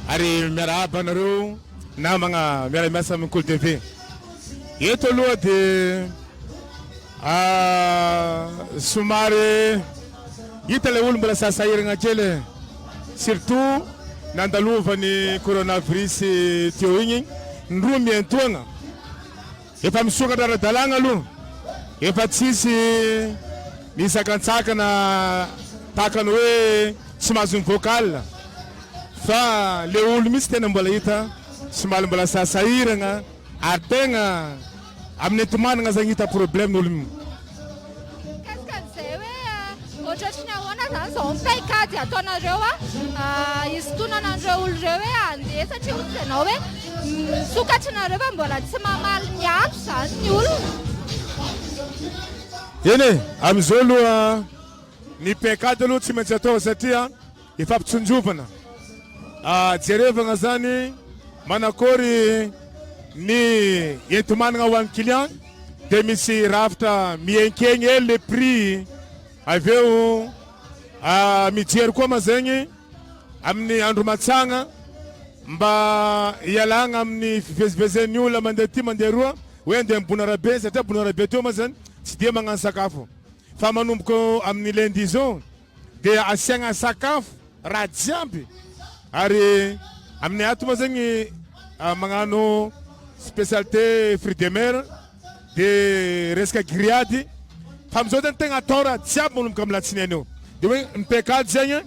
Speaker 22: ary miarahaba anareo namagna miara-miasa amin'ny Cool TV. Eto aloha dia somary hita ilay olo mbola sasahirana kely surtout nandalovany coronavirus teo igny ndroa miantoagna efa misokatra ara-dalàgna aloha efa tsisy misakantsakana tahaka ny hoe tsy mahazo ny vocal fa le olo misy tena mbola hita somary mbola sasahirana ary tegna amin'ny entomanana zany hita problème n'olo.
Speaker 1: Ohatrany ahoana zany izao mipaikady ataonareo isotonanandreo olo reo hoe andeha satria ohatrany hoe misokatranareo fa mbola tsy mamaly miantso zany ny olona.
Speaker 22: Eny e, amin'izao aloha ny paikady aloha tsy maintsy atao satria ifampitsonjovana jerevana zany manakory ny entimanana ho an'ny client dia misy rafitra miankegny hely le prix avy eo mijery koa ma zegny amin'ny andro matsagna mba hialagna amin'ny fivezivezen'ny olona mandeha ty mandeha roa hoe andeha Bonarabe satria Bonarabe teo ma zany tsy dia magnano sakafo fa manomboko amin'ny lundi zao dia asiagna sakafo raha jiaby ary amin'ny ato ma zegny magnano spécialité fruits de mer dia resaka grillade fa amizao zany tegna atao raha jiaby manomboka amin'ny latsinainy eo dia hoe mipekady zegny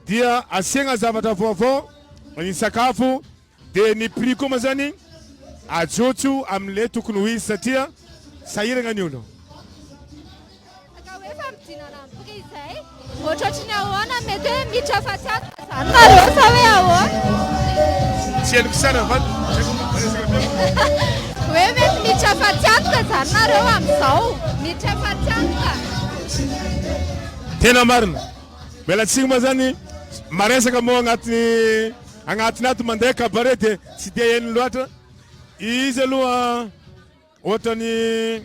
Speaker 22: dia asiagna zavatra vaovao ny sakafo dia ny prix koa ma zany ajotso amin'le tokony ho izy satria sahiragna ny olo.
Speaker 1: Ohatrotry ny ahoana mety hoe miditra fatsiaka zany nareo sa hoe ahoana?
Speaker 22: Tsy hainiko sara va
Speaker 1: hoe mety miditra fatsiaka zany nareo amin'izao miditra fatsiaka.
Speaker 22: Tena marina mialatsiny ma zany maresaka moa agnatiny ato mandeha cabaret dia tsy dia henony loatra izy aloha ohatrany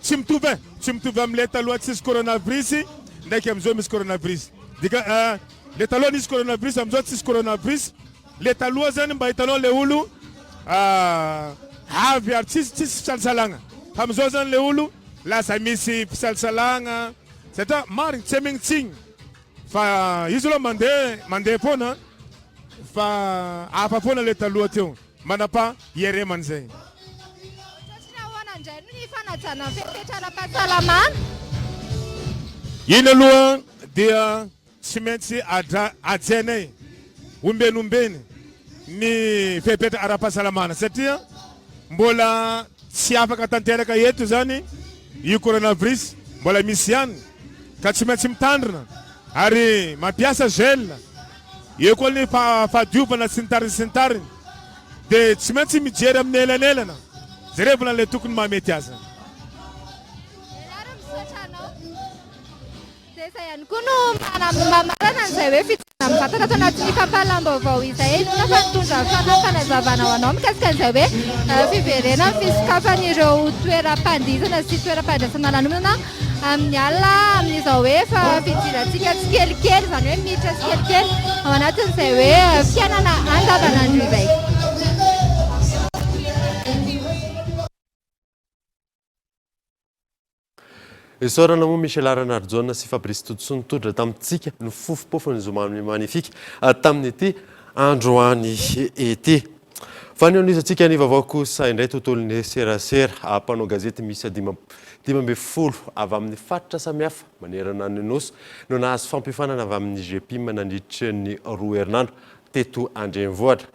Speaker 22: tsy mitovy amin'le taloha tsisy coronavirus ndraiky amizao misy coronavirus dika le taloha nisy coronavirus amizao tsisy coronavirus le taloha zany mba hitanao le olo avy ary tsisy fisalisalagna fa amizao zany le olo lasa misy fisalisalagna satria marigny tsy amignitsigny fa izy aloha mandeha foana fa hafa foana le taloha teo manapa hieremany zay. Iny aloha dia tsy maintsy ajainay ombenombeny ny fepetra ara-pahasalamana satria mbola tsy afaka tanteraka eto zany io coronavirus mbola misy ihany ka tsy maintsy mitandrina ary mampiasa gel eo koa ny fahadiovana sy ny tariny dia tsy maintsy mijery amin'ny elanelana zay revona le tokony mahamety aza.
Speaker 1: Ihany koa no mamarana an'izay hoe fitsarana mivatana ato anatin'ny fampahalam-baovao izay nona fa mitondra fanazavana ho anao mikasika an'izay hoe fiverena fisokafan'ireo toeram-pandizana sy toeram-pandraisana lanonana amin'ny alina amin'izao hoe fa fidirantsika tsikelikely zany hoe miditra tsikelikely ao anatin'izay hoe fiainana andavanandro izay.
Speaker 2: Isaorana moa Michel Aranarjona sy Fabrice Toutson nitondra tamintsika ny fofopofony zomamy magnifique tamin'ity androany ety. Fa ny anisy ny vaovao kosa indray tontolon'ny serasera mpanao gazety misy 12 avy amin'ny faritra samihafa manerana ny nosy no nahazo fampifanana avy amin'ny GPIM nandritra ny roa herinandro teto Andrenivohitra.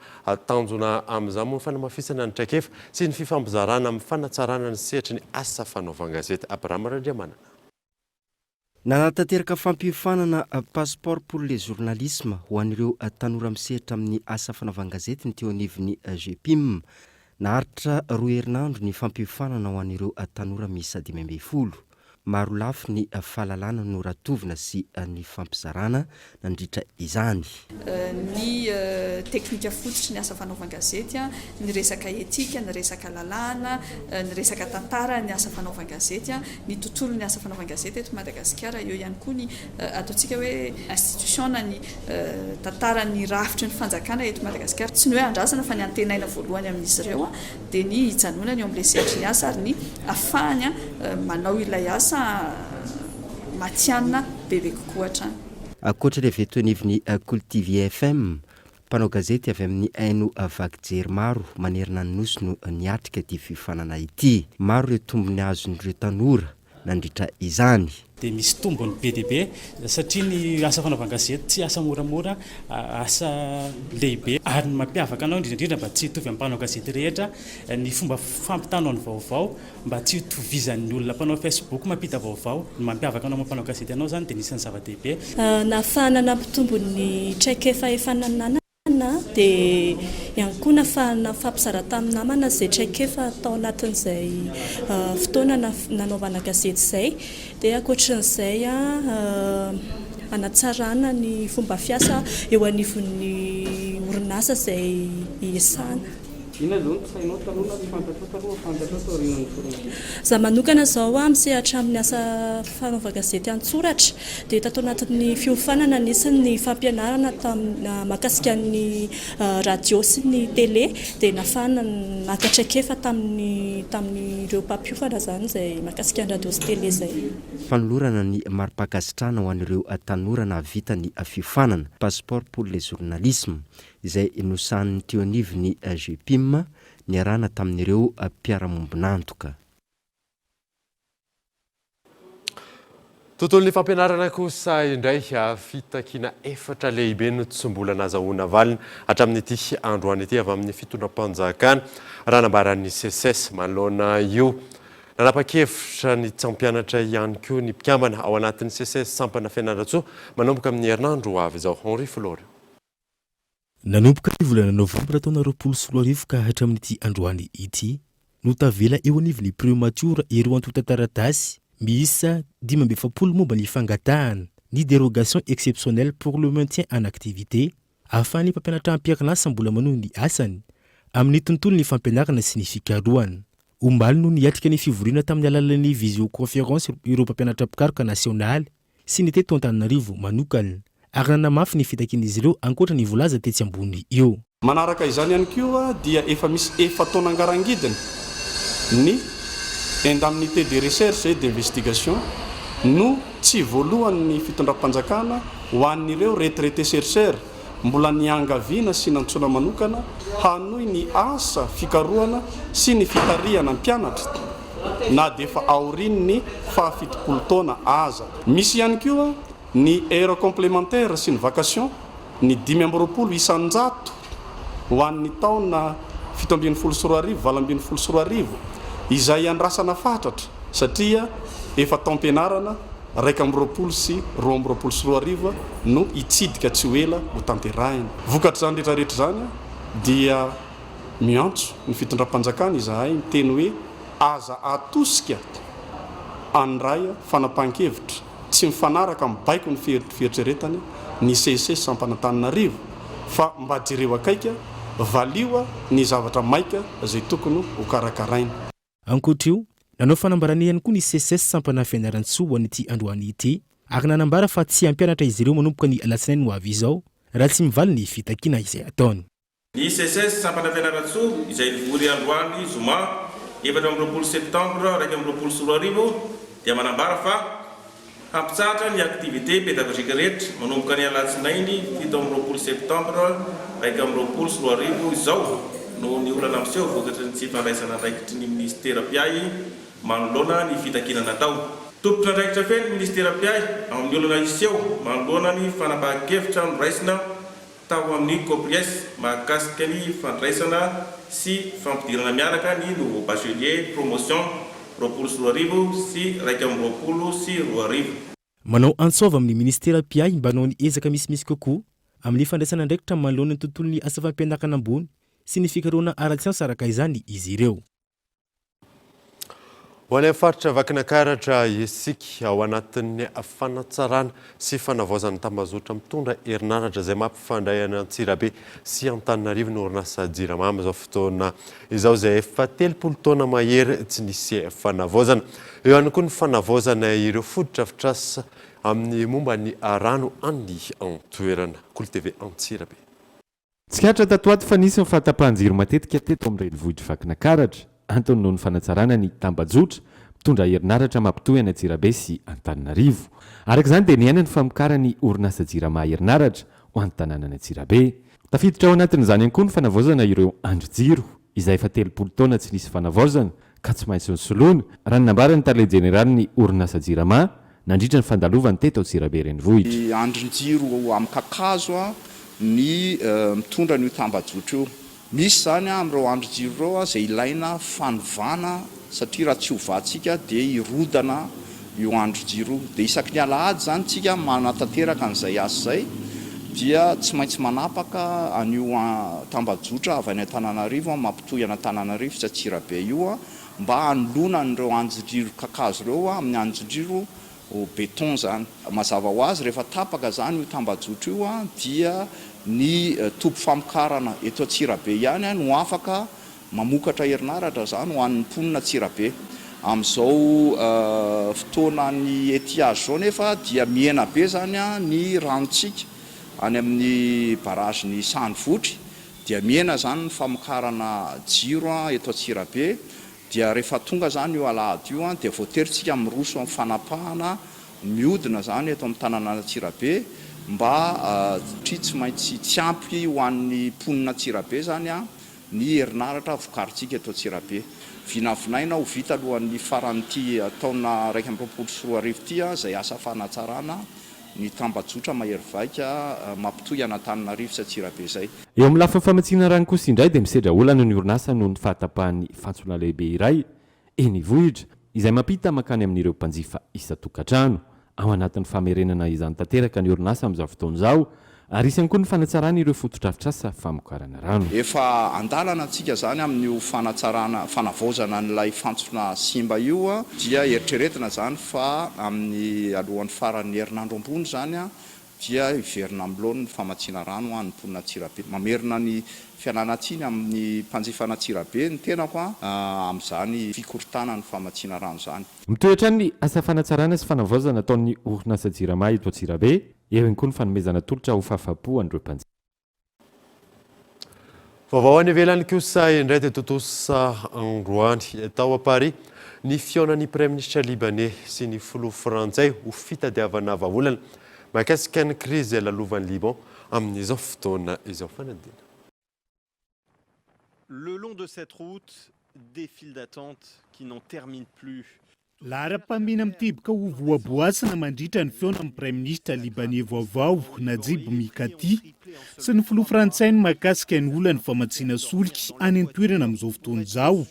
Speaker 2: Tanjona amin'izany moa ny fanamafisana ny traikefa sy ny fifampizarana amin'ny fanatsarana ny sehatry ny asa fanaovan-gazety Abraham Randriamanana.
Speaker 5: Nanatanteraka fampifanana passeport pour les journalisme ho an'ireo tanora misehatra amin'ny asa fanaovan-gazety ny teo anivon'ny GPIM. Naharitra roa herinandro ny fampifanana ho an'ireo tanora miisa 12. Maro lafo ny fahalalana no ratovina sy ny fampizarana nandritra izany.
Speaker 4: Ny teknika fototra ny asa fanaovan-gazety, ny resaka etika, ny resaka lalàna, ny resaka tantara ny asa fanaovan-gazety, ny tontolo ny asa fanaovan-gazety eto Madagasikara, eo ihany koa ny ataontsika hoe institution ny tantara ny rafitry ny fanjakana eto Madagasikara. Tsy ny hoe andrasana fa ny antenaina voalohany amin'izy ireo dia ny hijanonany eo amin'ilay sehatry ny asa ary ny ahafahany manao ilay asa matianina bebe kokoa hatrany.
Speaker 5: Akoatra ilay vetoniviny Cultive FM, mpanao gazety avy amin'ny haino vaky-jery maro manerana ny nosy no niatrika ity fifanana ity. Maro ireo tombony azon'ireo tanora nandritra izany.
Speaker 8: Dia misy tombony be dia be satria ny asa fanaovan-gazety tsy asa moramora, asa lehibe ary ny mampiavaka anao indrindra mba tsy hitovy amin'ny mpanao gazety rehetra ny fomba fampitanao ny vaovao mba tsy hitovizan'ny olona mpanao Facebook mampita vaovao. Ny mampiavaka anao mpanao gazety anao zany dia nisan'ny zava-dehibe.
Speaker 23: Nahafahana nampitombo ny traikefa efananana dia ihany koa nahafahana fampizara tamin'ny namana izay traikefa atao anatin'izay fotoana nanaovana gazety izay. Dia ankoatran'izay anatsarana ny fomba fiasa eo anivon'ny orinasa izay iasana.
Speaker 9: ina zao sainao taloha ny fantatro taloha fantatro taorian'ny soratra
Speaker 23: za manokana zao a misehatra amin'ny asa fanaova-gazety an-tsoratra dia tato anatin'ny fiofanana nisy fampianarana mahakasika ny radio sy ny télé dia nafana natatraikefa tamin'ny ireo mpampiofana zany zay mahakasika ny radio sy télé zay
Speaker 5: fanolorana ny mari-pakasitrana ho an'ireo tanorana vita ny fiofanana passeport pour les journalisme izay nosan'ny teonivy ny GPIM ny arana tamin'ireo mpiara-mombonantoka.
Speaker 2: Tontolon'ny fampianarana kosa indray fitakina efatra lehibe no tsombola nazahoana valiny hatramin'ity androany ity avy amin'ny fitondram-panjakana raha nambaran'ny CSS manoloana io. Nanapa-kevitra ny tsampianatra ihany koa ny mpikambana ao anatin'ny CSS sampana Fianaratsoa manomboka amin'ny herinandro avy izao. Henri Florio.
Speaker 20: Nanomboka ny volana Novambra taona 2020 ka hatramin'ity androany ity no tavela eo anivon'ny prémature ireo antotan-taratasy miisa 17 momba ny fangatahana ny dérogation exceptionnelle pour le maintien en activité ahafahan'ny mpampianatra ampiarinasa mbola manohy ny asany amin'ny tontolon'ny fampianarana sy ny fikarohana. Ombali no niatrika ny fivoriana tamin'ny alalan'ny visioconférence ireo mpampianatra mpikaroka nasionaly sy ny teto Antananarivo manokana ary nanamafy ny fitakin'izy ireo ankoatra ny volaza tetsy ambony eo.
Speaker 7: Manaraka izany ihany koa dia efa misy taona angarangidiny ny indemnité de recherche et d'investigation no tsy voalohan'ny fitondram-panjakana ho an'ireo retraité chercheur mbola niangaviana sy nantsona manokana hanohy ny asa fikarohana sy ny fitariana mpianatra na dia efa aorian'ny fahafitopolo taona aza. Misy ihany koa ny heure complémentaire sy ny vacation ny 520 isanjato ho an'ny taona 17 20 izay andrasana fatratra satria efa taom-pianarana 120 sy 220 no itsidika tsy ho ela ho tanterahina. Vokatra zany rehetrarehetra zany dia miantso ny fitondram-panjakana izahay miteny hoe aza atosika anray fanapahan-kevitra tsy mifanaraka mibaiko ny fieritreretany ny CSS Ampanantananarivo fa mba jereo akaika valioa ny zavatra maika zay tokony ho karakaraina.
Speaker 20: Ankoatra io nanao fanambarana ihany koa ny CSS sampana Fianaratsoa ho an'ity androany ity ary nanambara fa tsy hampianatra izy ireo manomboka ny alatsinainy ho avy izao raha tsy mivaly ny fitakiana izay ataony.
Speaker 10: Ny CSS sampana Fianaratsoa izay nivory androany zoma 24 septembre 2020 dia manambara fa hampitsahatra ny aktivité pédagogique rehetra manomboka ny alatsinainy 17 septembre 2020 izao no ny olana amseho vokatry ny tsy fandraisana andraikitry ny ministera piay manoloana ny fitakina natao. Tompona andraikitra feny ministera piay amin'ny olana iseho manoloana ny fanapahan-kevitra noraisina tao amin'ny COPRIES mahakasika ny fandraisana sy fampidirana miaraka ny nouveau bachelier promotion 20 sy 20 sy 2.
Speaker 20: Manao antsova amin'ny ministera piay mba hanao ny ezaka misimisy kokoa amin'ny fandraisana andraikitra manoloana ny tontolon'ny asa fampianarana ambony sy ny fikarohana ara-tsiansa araka izany izy ireo.
Speaker 2: Ho anay faritra Vakinakaratra isika ao anatin'ny fanatsarana sy fanavaozana tambazotra mitondra herinaratra izay mampifandray any Antsirabe sy Antananarivo ny orinasa Jirama amin'izao fotoana izao izay efa 30 taona mahery tsy nisy fanavaozana. Eo ihany koa ny fanavaozana ireo fodotra-fitrasa amin'ny momba ny rano an'ny antoerana. Kolo TV Antsirabe.
Speaker 11: Tsikatra tatoato fa nisy fahatapahan-jiro matetika teto amin'ny renivohitra Vakinakaratra antony noho ny fanatsarana ny tambajotra mitondra herinaratra mampitohy any Antsirabe sy Antananarivo. Araka izany dia niaina ny famokara ny orinasa Jirama herinaratra ho an'ny tanànany Antsirabe. Tafiditra ao anatin'izany ihany koa ny fanavaozana ireo andro-jiro izay efa 30 taona tsy nisy fanavaozana ka tsy maintsy nosoloana raha ny nambara ny tale jeneraly ny orinasa Jirama nandritra ny fandalovany teto Antsirabe renivohitra.
Speaker 24: Andron-jiro amin'ny kakazo ny mitondra ny tambajotra io. Misy zany amin'ireo andro-jiro ireo izay ilaina fanovana satria raha tsy hovatsika dia irodana io andro-jiro. Dia isaky ny alahady zany tsika manatanteraka an'izay asa izay dia tsy maintsy manapaka an'io tambajotra avy any Antananarivo mampitohy any Antananarivo sy Antsirabe io mba hanolona an'ireo andro-jiro kakazo ireo amin'ny andro-jiro beton zany. Mazava ho azy rehefa tapaka zany io tambajotra io dia ny tompo famokarana eto Antsirabe ihany no afaka mamokatra herinaratra zany ho an'ny mponina tsirabe. Amin'izao fotoana ny étiage zao nefa dia miena be zany ny ranontsika any amin'ny barage ny Sandvotry, dia miena zany ny famokarana jiro eto Antsirabe. Dia rehefa tonga zany io alahady io dia voateritsika miroso amin'ny fanapahana miodina zany eto amin'ny tanàna Antsirabe mba tsy maintsy tsy ampy ho an'ny mponina Antsirabe zany ny herinaratra vokaritsika eto Antsirabe. Vinavinaina ho vita alohan'ny faran'ity taona 2024 ty izay asa fanatsarana ny tambajotra mahery vaika mampitohy Antananarivo sy Antsirabe zay.
Speaker 11: Eo amin'ny lafiny famatsiana rano kosa indray dia misedra olana ny orinasa noho ny fahatapahan'ny fantsona lehibe iray eny Vohitra izay mampita makany amin'ireo mpanjifa isan-tokantrano. Ao anatin'ny famerenana izany tanteraka ny orinasa amin'izao fotoana izao ary isany koa ny fanatsarana ireo fotodrafitrasa famokarana rano.
Speaker 24: Efa andalana antsika zany amin'io fanavaozana n'ilay fantsona simba io dia eritreretina zany fa amin'ny alohan'ny faran'ny herinandro ambony zany dia iverina amlohan'ny ny famatsiana rano an'ny mponina Antsirabe. Mamerina ny fiananatsiny amin'ny mpanjifa Antsirabe ny tenako amin'izany fikoritana ny famatsiana rano zany.
Speaker 11: Mitoetra ny asa fanatsarana sy fanavaozana ataon'ny orinasa Jirama eto Antsirabe. Eo ihany koa ny fanomezana tolotra ho fahafapo an'ireo mpanjifa.
Speaker 2: Vaovao any ivelany kosa indray dia totosa androany tao à Paris ny fionan'ny Premier ministre libanais sy ny filoha frantsay ho fitadiavana vahaolana mahakasika ny krizy lalovan'ny Liban amin'izao fotoana izao fanadina.
Speaker 12: Le long de cette route, des files d'attente qui n'en terminent plus.
Speaker 22: Lara-pamina miteboka ho voaboasina mandritra ny fiona amin'ny Premier ministre libanais vaovao Najib Mikati sy ny filoha frantsay ny mahakasika ny olana famatsiana solika any an-toerana amin'izao fotoana izao.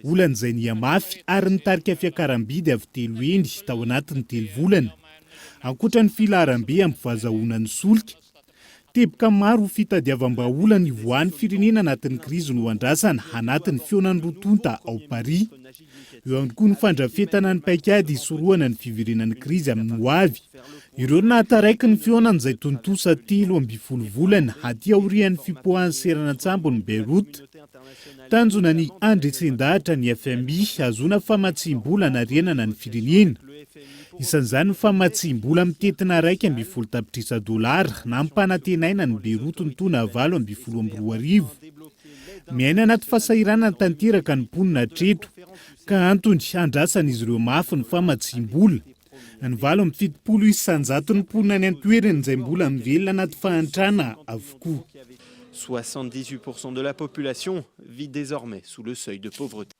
Speaker 22: Olana izay niamafy ary nitarika fiakaram-bidy avy telo eny tao anatin'ny 3 volana. Ankoatra ny filaram-be amin'ny fahazahoana ny solika, teboka maro ho fitadiavam-baolana ivoan'ny firenena anatin'ny krizy no andrasana anatin'ny fionan'ny rotonta ao Paris. Eo ihany koa ny fandrafetana ny paikady isorohana ny fivirenan'ny krizy amin'ny ho avy. Ireo nahataraiky ny fionana izay tontosa 13 volana aty aorian'ny fipoahan'ny seranantsambo ny Beyrouth. Tanjona ny andretsen-dahatra ny FMI azona famatsim-bola narianana ny firenena. Isan'izany ny famatsim-bola mitetina 1.7 tapitrisa dolara na mpanantenaina ny Beyrouth ny tona 8.22. Miaina anaty fasahirana tanteraka ny mponina hatreto ka antony andrasan'izy ireo mafy ny famatsim-bola. Ny 7.7 isan-jato ny mponina any an-toerana izay mbola mivelona anaty fahantrana avokoa.
Speaker 12: 78% de la population vit désormais sous le seuil de pauvreté.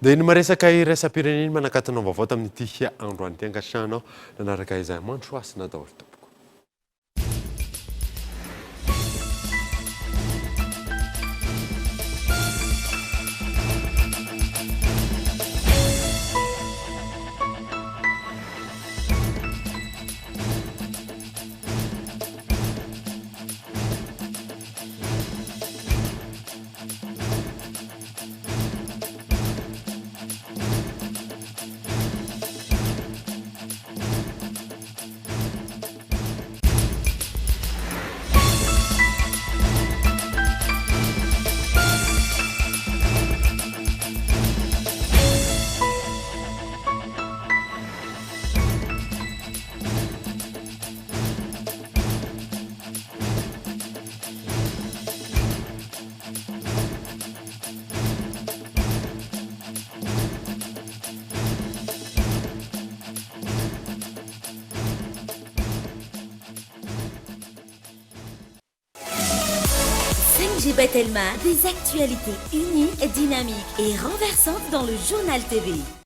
Speaker 2: Dia ny maresaka iraisam-pirenena manakatona vaovao tamin'ity androany ty angatrano nanaraka izay mandro asina daholo tompoko.
Speaker 13: Batelma, des actualités uniques, dynamiques et renversantes dans le journal TV.